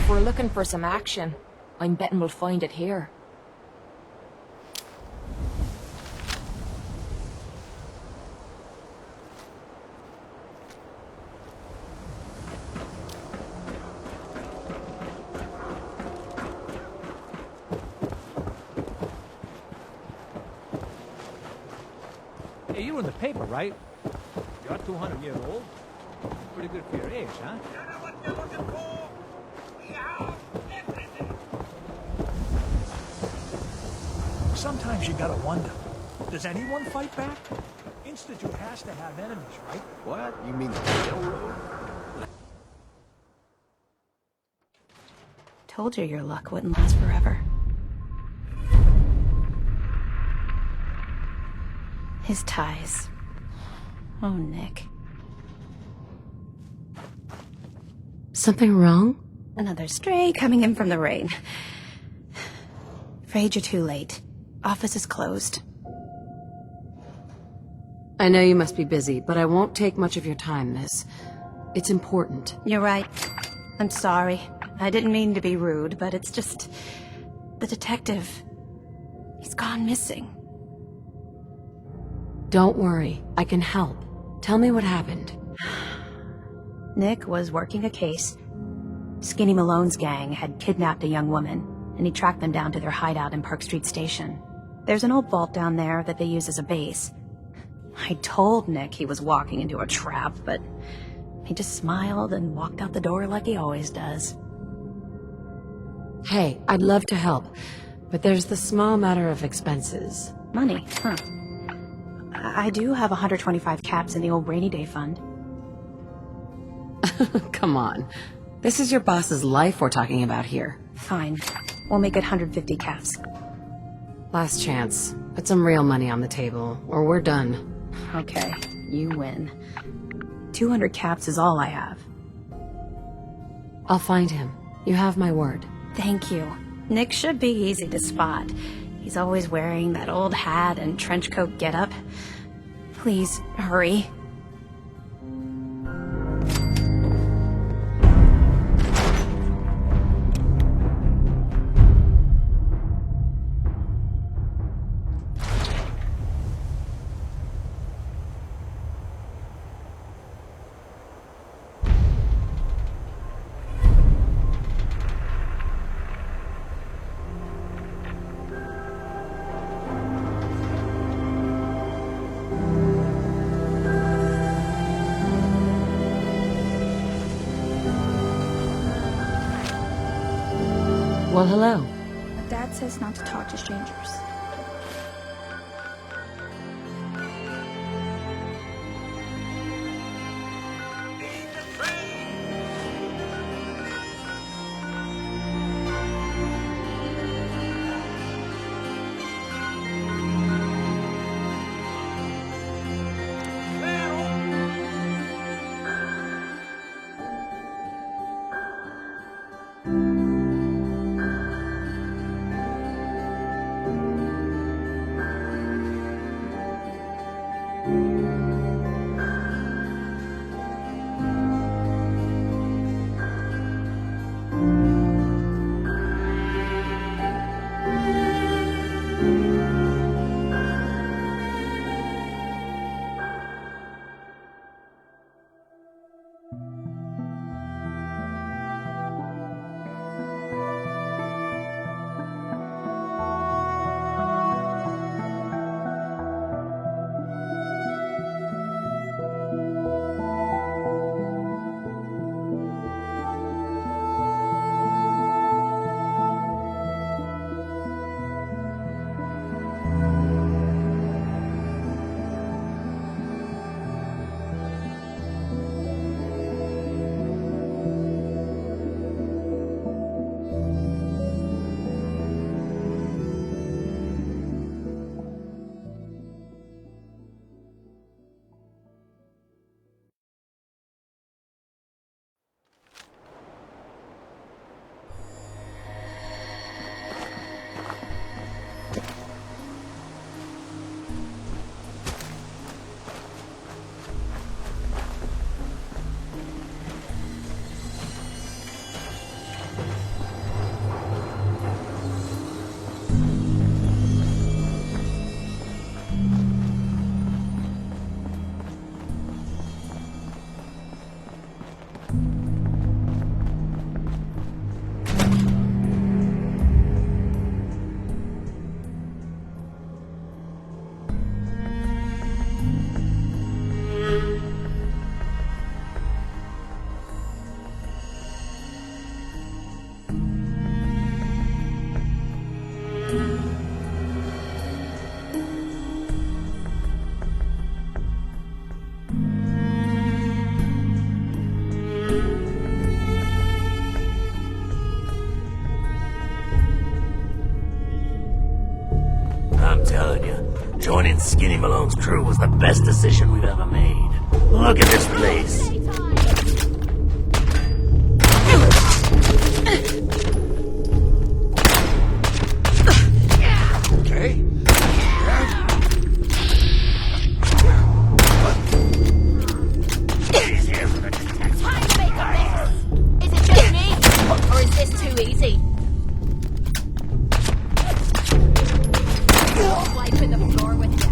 If we're looking for some action, I'm betting we'll find it here. Hey, you're in the paper, right? You're 200 years old. Pretty good for your age, huh? Sometimes you gotta wonder, does anyone fight back? Institute has to have enemies, right? What? You mean the railroad? Told you your luck wouldn't last forever. His ties. Oh, Nick. Something wrong? Another stray coming in from the rain. Afraid you're too late. Office is closed. I know you must be busy, but I won't take much of your time, miss. It's important. You're right. I'm sorry. I didn't mean to be rude, but it's just... the detective... he's gone missing. Don't worry. I can help. Tell me what happened. Nick was working a case. Skinny Malone's gang had kidnapped a young woman, and he tracked them down to their hideout in Park Street Station. There's an old vault down there that they use as a base. I told Nick he was walking into a trap, but he just smiled and walked out the door like he always does. Hey, I'd love to help, but there's the small matter of expenses. Money, huh? I do have 125 caps in the old rainy day fund. Come on. This is your boss's life we're talking about here. Fine. We'll make it 150 caps. Last chance. Put some real money on the table, or we're done. Okay, you win. 200 caps is all I have. I'll find him. You have my word. Thank you. Nick should be easy to spot. He's always wearing that old hat and trench coat getup. Please, hurry. Well, hello. Dad says not to talk to strangers. I'm telling you, joining Skinny Malone's crew was the best decision we've ever made. Look at this place. Okay. Time to make a mess! Is it just me? Or is this too easy? Wiping the floor with you.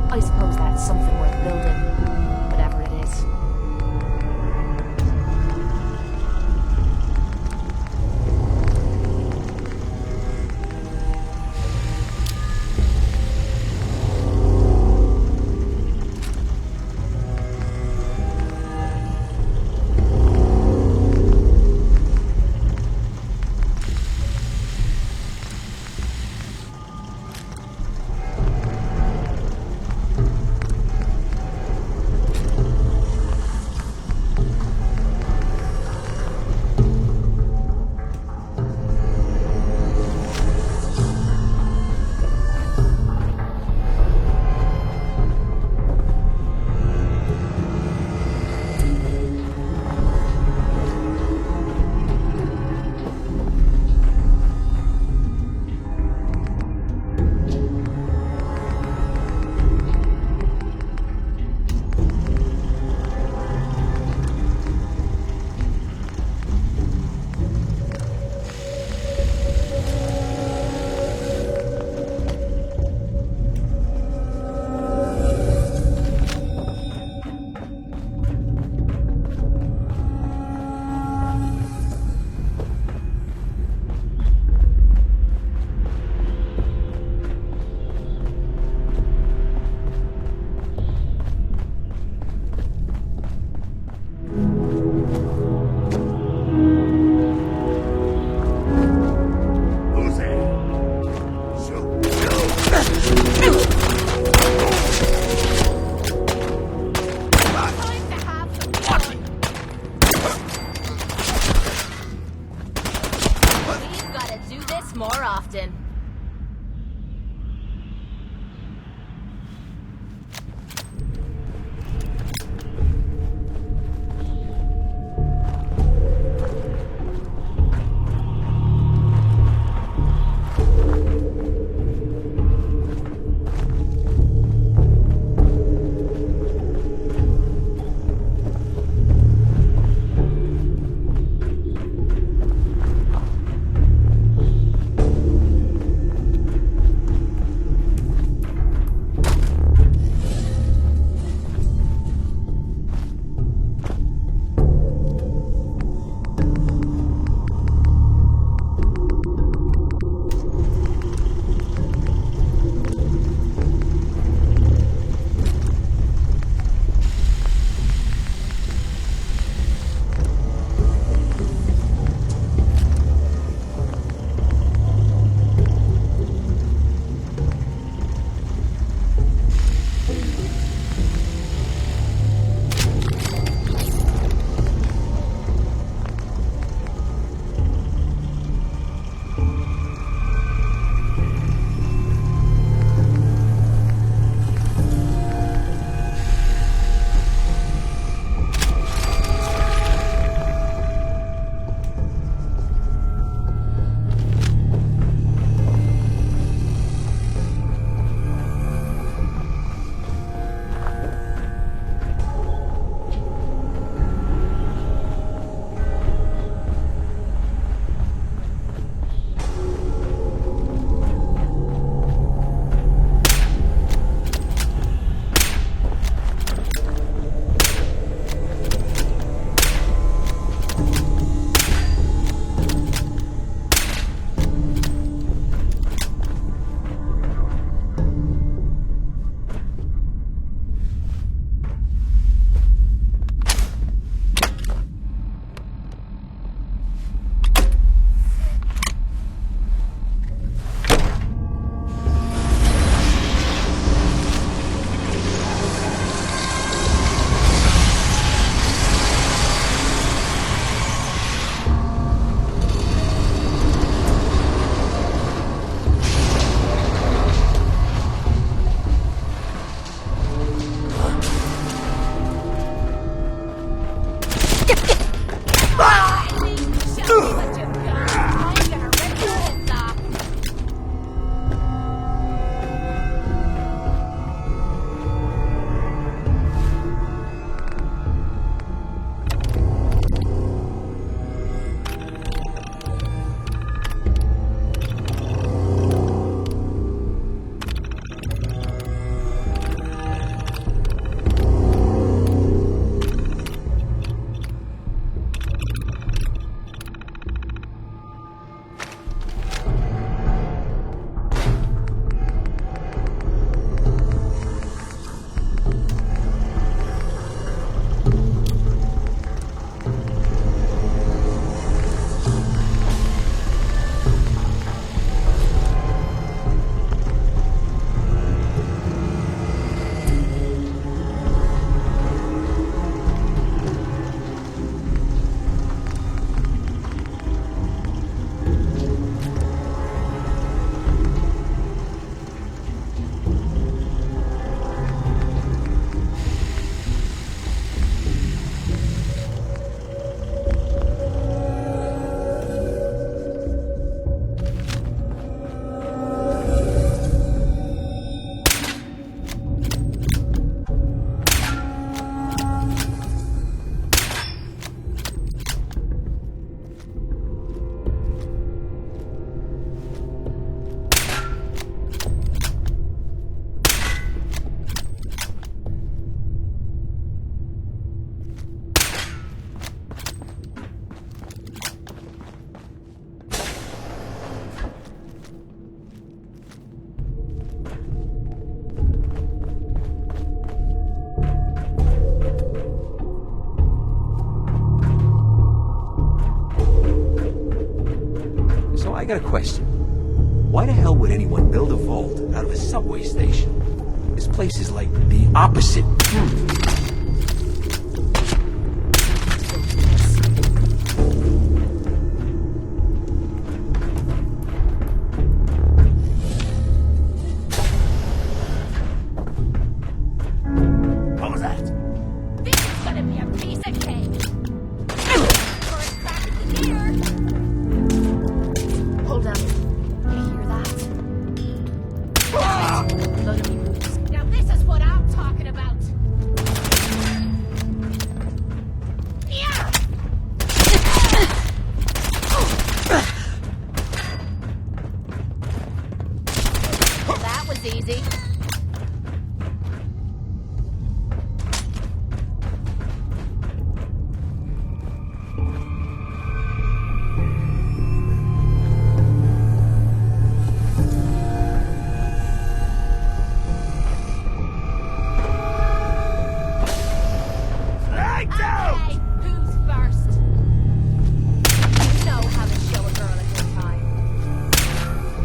I suppose that's something worth building, whatever it is. more often. got a question. Why the hell would anyone build a vault out of a subway station? This place is like the opposite. What was that? This is gonna be a piece of cake. Or it's practically here. Hold up. You hear that? Load of me boots. Now this is what I'm talking about. Yeah. That was easy. Okay, who's first? You know how to show a girl a good time.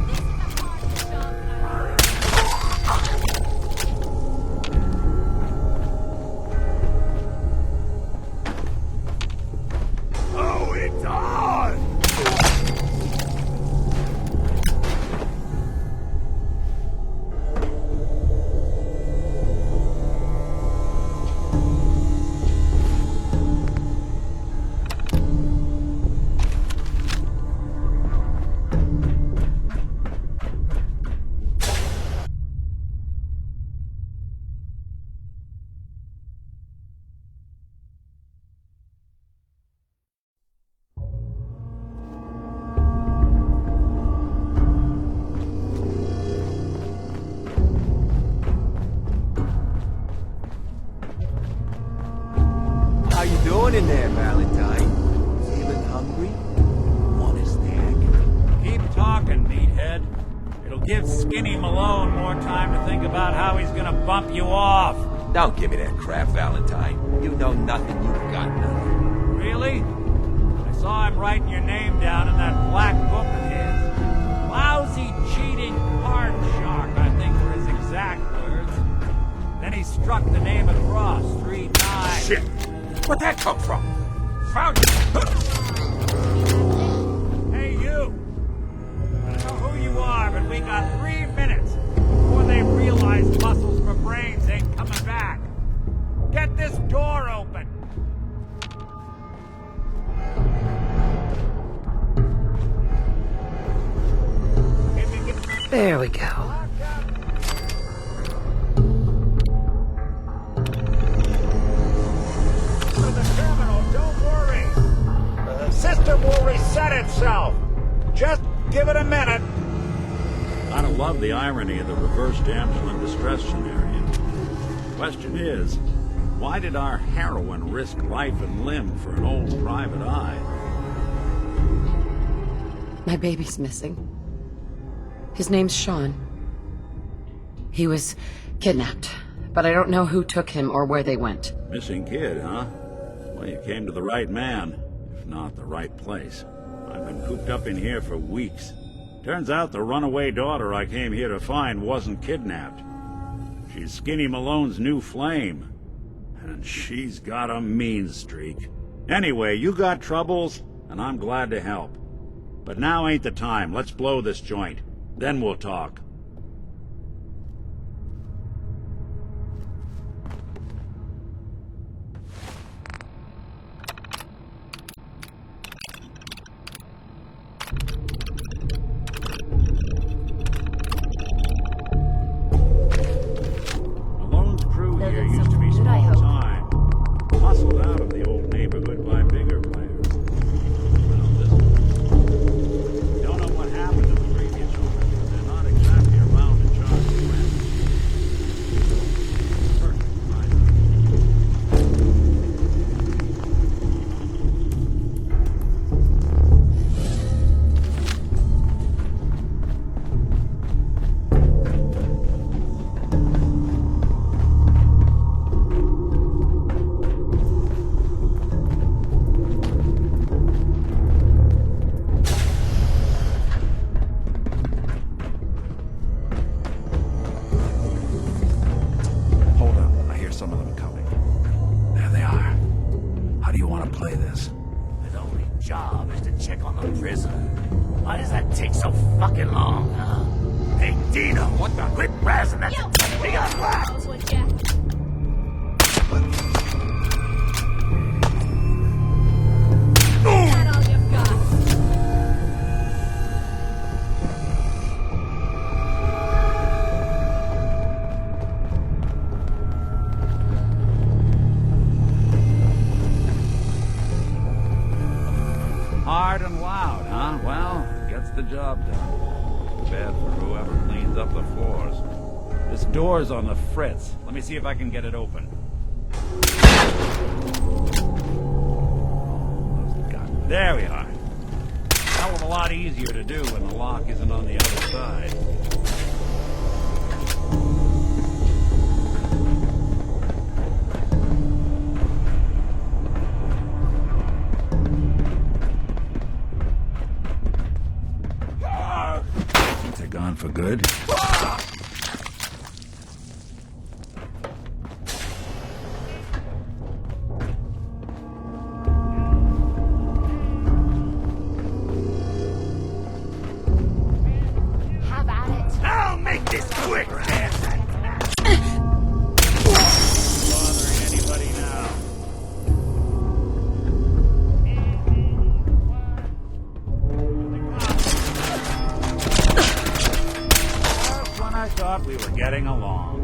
This is the part of the job that Oh, it's on! How you doing in there, Valentine? Feeling hungry? Want a snack? Keep talking, meathead. It'll give Skinny Malone more time to think about how he's gonna bump you off. Don't give me that crap, Valentine. You know nothing, you've got nothing. Really? I saw him writing your name down in that black book of his. Lousy, cheating card shark, I think were his exact words. Then he struck the name across 3 times. Shit! Where'd that come from? Found you! Hey, you! I don't know who you are, but we got 3 minutes before they realize muscles for brains ain't coming back. Get this door open! There we go. To the terminal, don't worry. The system will reset itself. Just give it a minute. I don't love the irony of the reverse damsel in distress scenario. Question is, why did our heroine risk life and limb for an old private eye? My baby's missing. His name's Sean. He was kidnapped, but I don't know who took him or where they went. Missing kid, huh? Well, you came to the right man, if not the right place. I've been cooped up in here for weeks. Turns out the runaway daughter I came here to find wasn't kidnapped. She's Skinny Malone's new flame. And she's got a mean streak. Anyway, you got troubles, and I'm glad to help. But now ain't the time. Let's blow this joint. Then we'll talk. Malone's crew here used to be small time. Hustled out of the old neighborhood by bigger players. Well, listen. Don't know what happened to the previous owners. They're not exactly prisoner. Why does that take so fucking long, huh? Hey, Dino, what the? Quit razzing that. We got whacked. Would ya? Is that all you've got? Hard and loud, huh? Well, gets the job done. Bad for whoever cleans up the floors. This door's on the fritz. Let me see if I can get it open. There we are. Hell of a lot easier to do when the lock isn't on the other side. Think they're gone for good? Have at it. I'll make this quick, man. Bothering anybody now? Just when I thought we were getting along.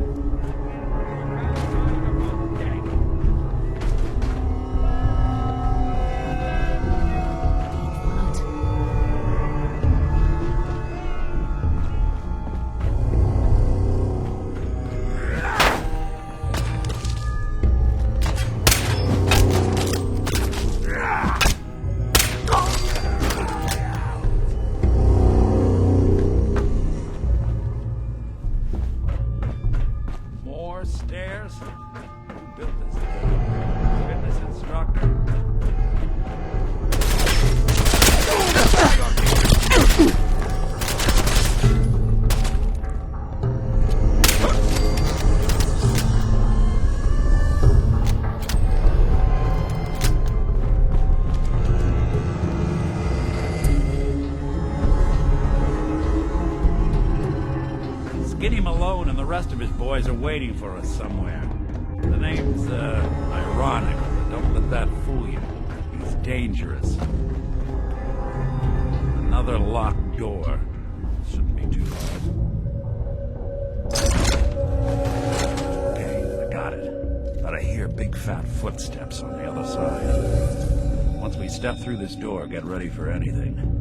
More stairs? Who built this thing? Fitness instructor? Skinny Malone and the rest of his boys are waiting for us somewhere. The name's, ironic, but don't let that fool you. He's dangerous. Another locked door. Shouldn't be too hard. Okay, I got it. But I hear big fat footsteps on the other side. Once we step through this door, get ready for anything.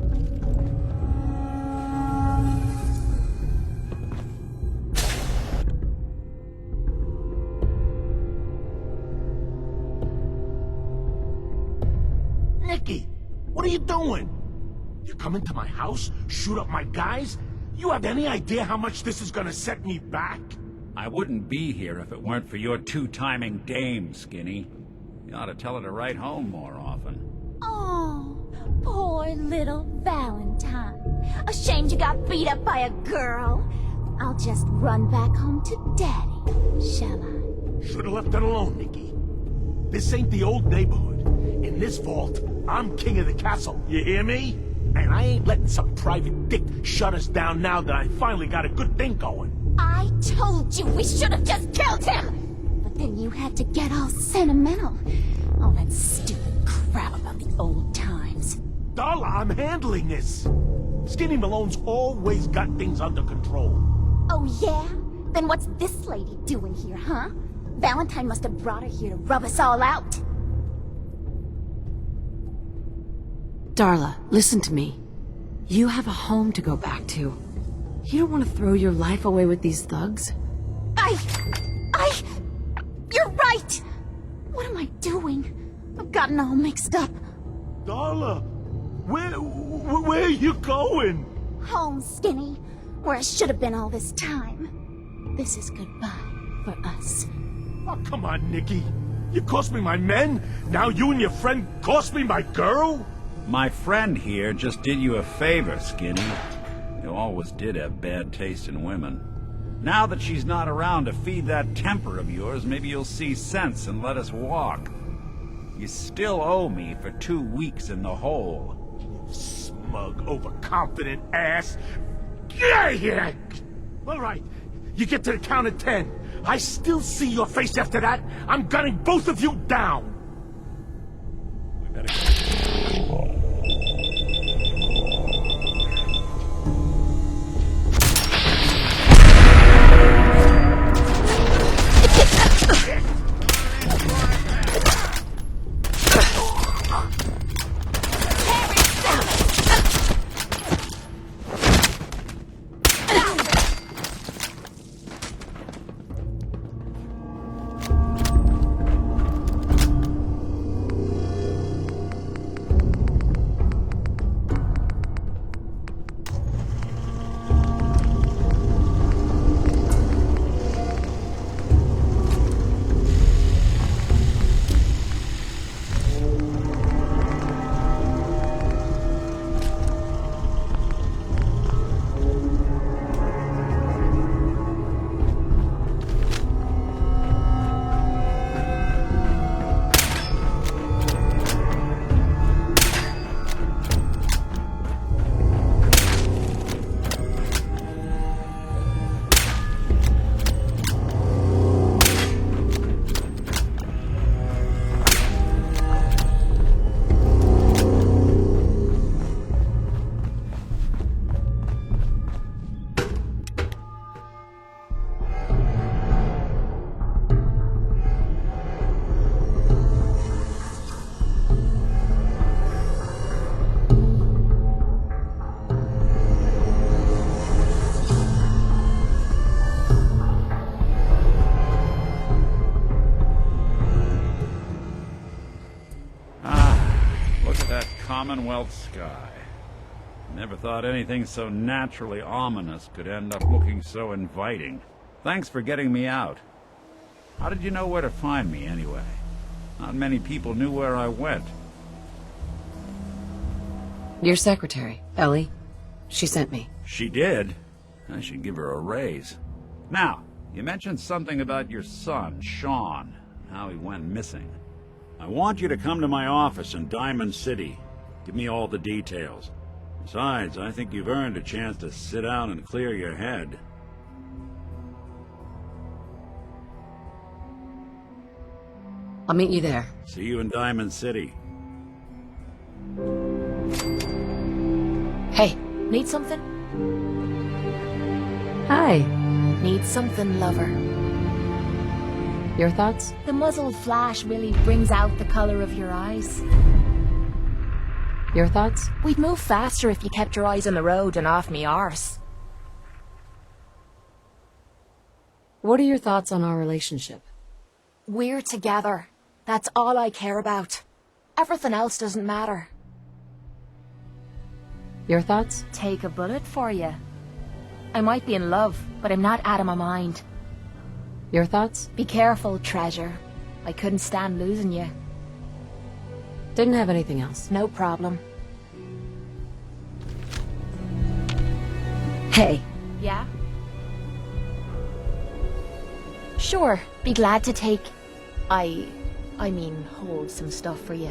Nicky, what are you doing? You come into my house, shoot up my guys? You have any idea how much this is gonna set me back? I wouldn't be here if it weren't for your two-timing dame, Skinny. You ought to tell her to write home more often. Oh, poor little Valentine. Ashamed you got beat up by a girl. I'll just run back home to Daddy, shall I? Should've left it alone, Nicky. This ain't the old neighborhood. In this vault, I'm king of the castle, you hear me? And I ain't letting some private dick shut us down now that I finally got a good thing going. I told you we should have just killed him! But then you had to get all sentimental. All that stupid crap about the old times. Darla, I'm handling this. Skinny Malone's always got things under control. Oh yeah? Then what's this lady doing here, huh? Valentine must have brought her here to rub us all out. Darla, listen to me. You have a home to go back to. You don't want to throw your life away with these thugs? You're right! What am I doing? I've gotten all mixed up. Darla, where are you going? Home, Skinny, where I should have been all this time. This is goodbye for us. Oh, come on, Nicky. You cost me my men, now you and your friend cost me my girl? My friend here just did you a favor, Skinny. You always did have bad taste in women. Now that she's not around to feed that temper of yours, maybe you'll see sense and let us walk. You still owe me for 2 weeks in the hole. smug, overconfident ass. Yeah, yeah. All right, you get to the count of 10. I still see your face after that. I'm gunning both of you down. We better go. Commonwealth sky. Never thought anything so naturally ominous could end up looking so inviting. Thanks for getting me out. How did you know where to find me, anyway? Not many people knew where I went. Your secretary, Ellie. She sent me. She did? I should give her a raise. Now, you mentioned something about your son, Sean, and how he went missing. I want you to come to my office in Diamond City. Give me all the details. Besides, I think you've earned a chance to sit down and clear your head. I'll meet you there. See you in Diamond City. Hey. Need something? Hi. Need something, lover. Your thoughts? The muzzled flash really brings out the color of your eyes. Your thoughts? We'd move faster if you kept your eyes on the road and off me arse. What are your thoughts on our relationship? We're together. That's all I care about. Everything else doesn't matter. Your thoughts? Take a bullet for you. I might be in love, but I'm not out of my mind. Your thoughts? Be careful, treasure. I couldn't stand losing you. Didn't have anything else. No problem. Hey. Yeah? Sure, be glad to take... I mean, hold some stuff for you.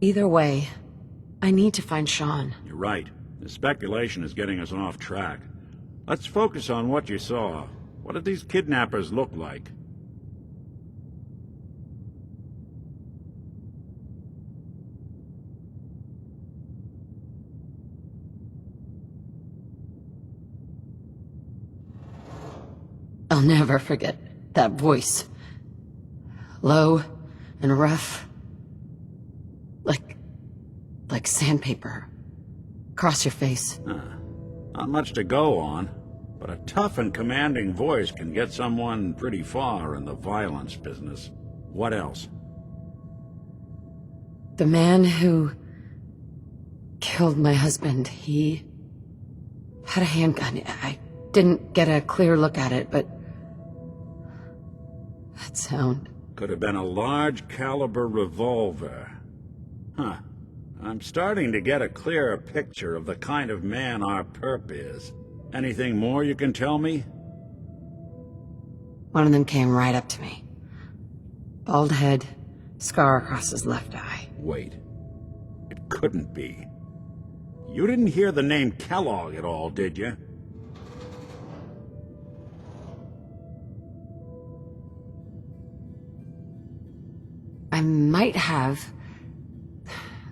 Either way, I need to find Sean. You're right. The speculation is getting us off track. Let's focus on what you saw. What did these kidnappers look like? I'll never forget that voice. Low and rough. Like sandpaper. Across your face. Not much to go on, but a tough and commanding voice can get someone pretty far in the violence business. What else? The man who killed my husband, he had a handgun. I didn't get a clear look at it, but that sound. Could have been a large caliber revolver. Huh. I'm starting to get a clearer picture of the kind of man our perp is. Anything more you can tell me? One of them came right up to me. Bald head, scar across his left eye. Wait. It couldn't be. You didn't hear the name Kellogg at all, did you? I might have.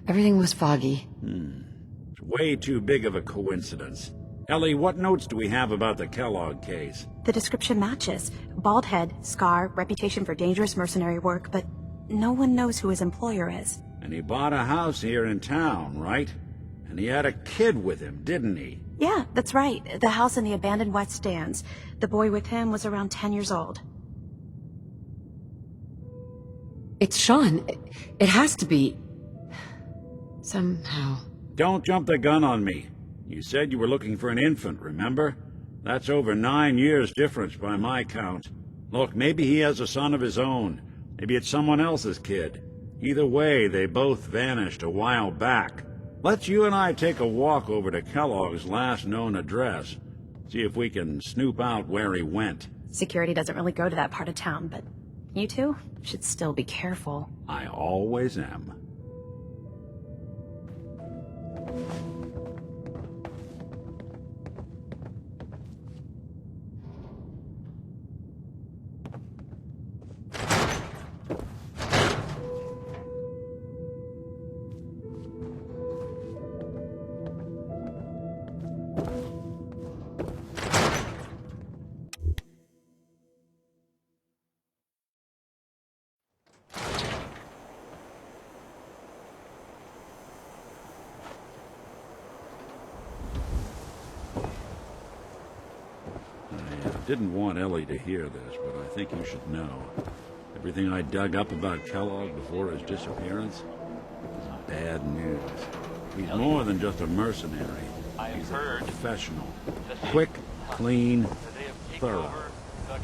Everything was foggy. It's way too big of a coincidence. Ellie, what notes do we have about the Kellogg case? The description matches. Bald head, scar, reputation for dangerous mercenary work, but no one knows who his employer is. And he bought a house here in town, right? And he had a kid with him, didn't he? Yeah, that's right. The house in the abandoned West Stands. The boy with him was around 10 years old. It's Sean. It has to be. Somehow. Don't jump the gun on me. You said you were looking for an infant, remember? That's over 9 years difference by my count. Look, maybe he has a son of his own. Maybe it's someone else's kid. Either way, they both vanished a while back. Let's you and I take a walk over to Kellogg's last known address. See if we can snoop out where he went. Security doesn't really go to that part of town, but you two should still be careful. I always am. I didn't want Ellie to hear this, but I think you should know. Everything I dug up about Kellogg before his disappearance is bad news. He's more than just a mercenary. He's a professional. Quick, clean, thorough.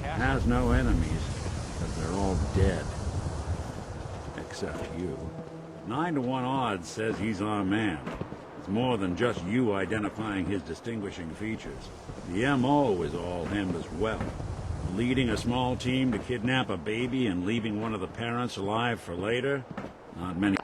Has no enemies, because they're all dead. Except you. 9 to 1 odds says he's our man. It's more than just you identifying his distinguishing features. The M.O. is all him as well. Leading a small team to kidnap a baby and leaving one of the parents alive for later? Not many.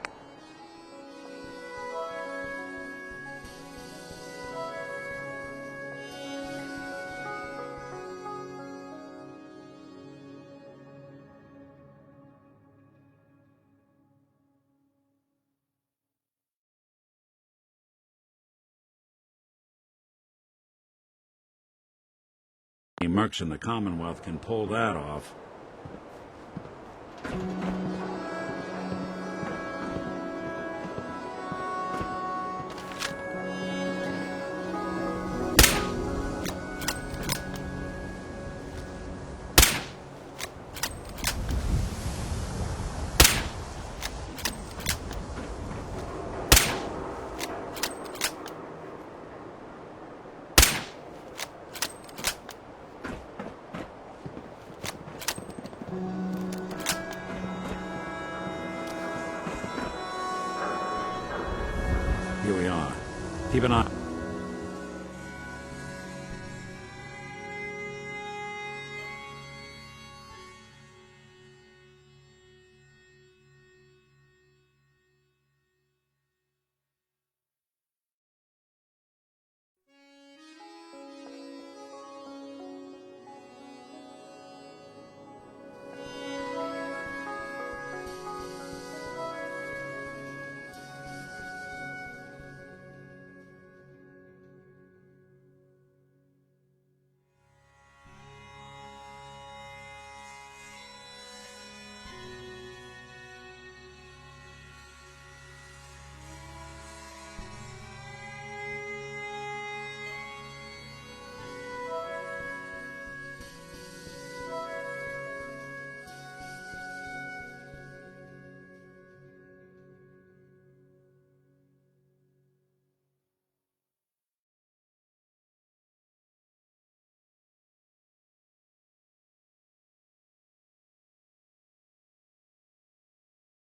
Mercs in the Commonwealth can pull that off. Here we are. Keep an eye.